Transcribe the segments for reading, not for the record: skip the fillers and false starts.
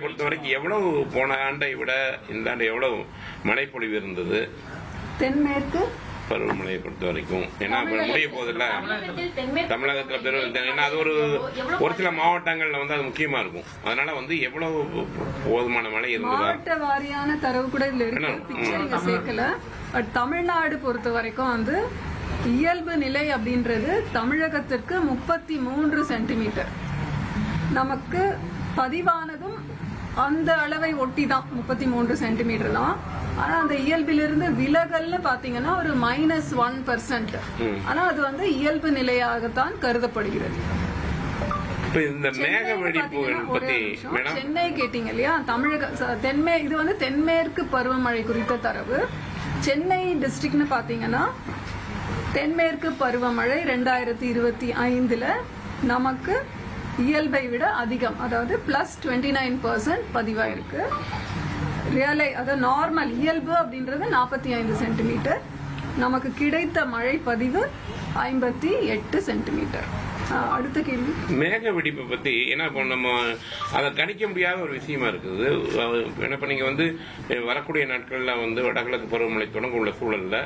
பொறுத்த வரைக்கும் எவ்வளவு போன ஆண்டை விட இந்த ஆண்டு எவ்வளவு மழைப்பொழிவு இருந்தது? தென்மேற்கு பருவமழையை பொறுத்த வரைக்கும் ஏன்னா முடிய போதில்ல தமிழகத்துல பெரும், ஏன்னா அது ஒரு சில மாவட்டங்கள்ல வந்து அது முக்கியமா இருக்கும். அதனால வந்து எவ்வளவு போதுமான மழை இருந்தது? மாவட்ட வாரியான தரவு கூட இதுல இருக்கு, சேர்க்கல. பட் தமிழ்நாடு பொறுத்த வரைக்கும் வந்து இயல்பு நிலை அப்படின்றது தமிழகத்திற்கு 33 சென்டிமீட்டர். நமக்கு பதிவானதும் அந்த அளவை ஒட்டி தான் 33 சென்டிமீட்டர் தான். ஆனா அந்த இயல்பிலிருந்து விலகல்னு பாத்தீங்கன்னா ஒரு -1%. ஆனா அது வந்து இயல்பு நிலையாகத்தான் கருதப்படுகிறது. இந்த மேக வெடிப்பு பத்தி சென்னை கேட்டீங்க இல்லையா? தமிழக இது வந்து தென்மேற்கு பருவமழை குறித்த தரவு. சென்னை டிஸ்ட்ரிக்ட்னு பாத்தீங்கன்னா தென்மேற்கு பருவமழை 2025ல நமக்கு இயல்பை விட அதிகம், அதாவது +29% பதிவாயிருக்கு. அதாவது நார்மல் இயல்பு அப்படின்றது 45 சென்டிமீட்டர். நமக்கு கிடைத்த மழை பதிவு 58 சென்டிமீட்டர். அடுத்த கேள்வி மேக வெடிப்பு பத்தி. ஏன்னா இப்போ நம்ம அதை கணிக்க முடியாத ஒரு விஷயமா இருக்குது. இப்ப நீங்க வந்து வரக்கூடிய நாட்கள்ல வந்து வடகிழக்கு பருவமழை தொடங்க உள்ள சூழல்ல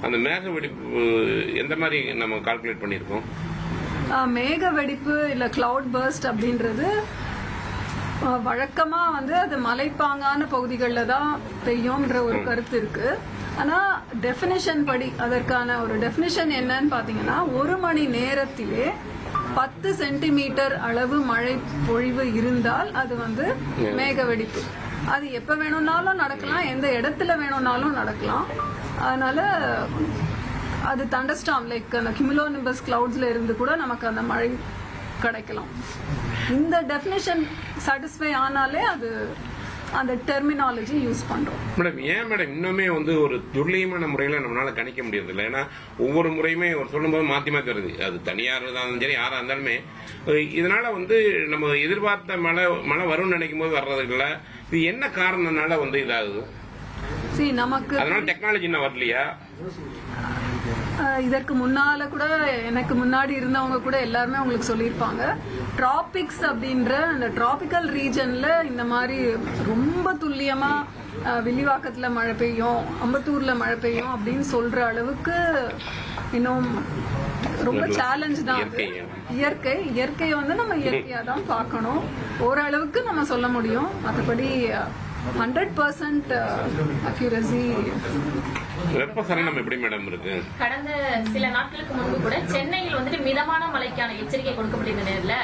அந்த மேக வெடிப்பு எந்த மாதிரி நம்ம கால்குலேட் பண்ணிருக்கோம்? மேக வெடிப்பு இல்ல கிளவுட் பர்ஸ்ட் அப்படின்றது வழக்கமா வந்து அது மலைப்பாங்கான பகுதிகளில் தான் பெய்யும்ன்ற ஒரு கருத்து இருக்கு. ஆனா டெபினிஷன் படி அதற்கான ஒரு டெபினிஷன் என்னன்னு பாத்தீங்கன்னா 1 மணி நேரத்திலே 10 சென்டிமீட்டர் அளவு மழை பொழிவு இருந்தால் அது வந்து மேக வெடிப்பு. அது எப்ப வேணும்னாலும் நடக்கலாம், எந்த இடத்துல வேணும்னாலும் நடக்கலாம். அதனால அது தண்டர்ஸ்டார்ம் லைக் அந்த கியூமுலோனிம்பஸ் கிளவுட்ஸ்ல இருந்து கூட நமக்கு அந்த மழை கிடைக்கலாம். இந்த டெஃபினிஷன் சாட்டிஸ்ஃபை ஆனாலே அது அந்த டெர்மினாலஜி யூஸ் பண்றோம். மேடம் ஏன் மேடம் இன்னுமே வந்து ஒரு துல்லியமான முறையில நம்மளால கணிக்க முடியாது இல்லை? ஏன்னா ஒவ்வொரு முறையுமே ஒரு சொல்லும்போது மாத்தி மாத்தி வருது. அது தனியார் இருந்தாலும் சரி யாரா இருந்தாலுமே இதனால வந்து நம்ம எதிர்பார்த்த மழை வரும்னு நினைக்கும் போது வர்றது இல்லை. இது என்ன காரணம்னால வந்து இதாகுது? நமக்கு அதனால டெக்னாலஜி இன்னும் வரலையா? இதற்கு முன்னால கூட எனக்கு முன்னாடி இருந்தவங்க கூட எல்லாருமே உங்களுக்கு சொல்லியிருப்பாங்க. டிராபிக்ஸ் அப்படின்ற அந்த டிராபிக்கல் ரீஜன்ல இந்த மாதிரி ரொம்ப துல்லியமா வில்லிவாக்கத்துல மழை பெய்யும், அம்பத்தூர்ல மழை பெய்யும் அப்படின்னு சொல்ற அளவுக்கு இன்னும் ரொம்ப சேலஞ்ச் தான். இயற்கையை வந்து நம்ம இயற்கையா தான் பார்க்கணும். ஓரளவுக்கு நம்ம சொல்ல முடியும், மற்றபடி 100% அக்யூரசி. வெப்பசலனம் எப்படி மேடம் இருக்கு? கடந்த சில நாட்களுக்கு முன்பு கூட சென்னையில் வந்துட்டு மிதமான மழைக்கான எச்சரிக்கை கொடுக்கப்பட்டிருந்த நேரில்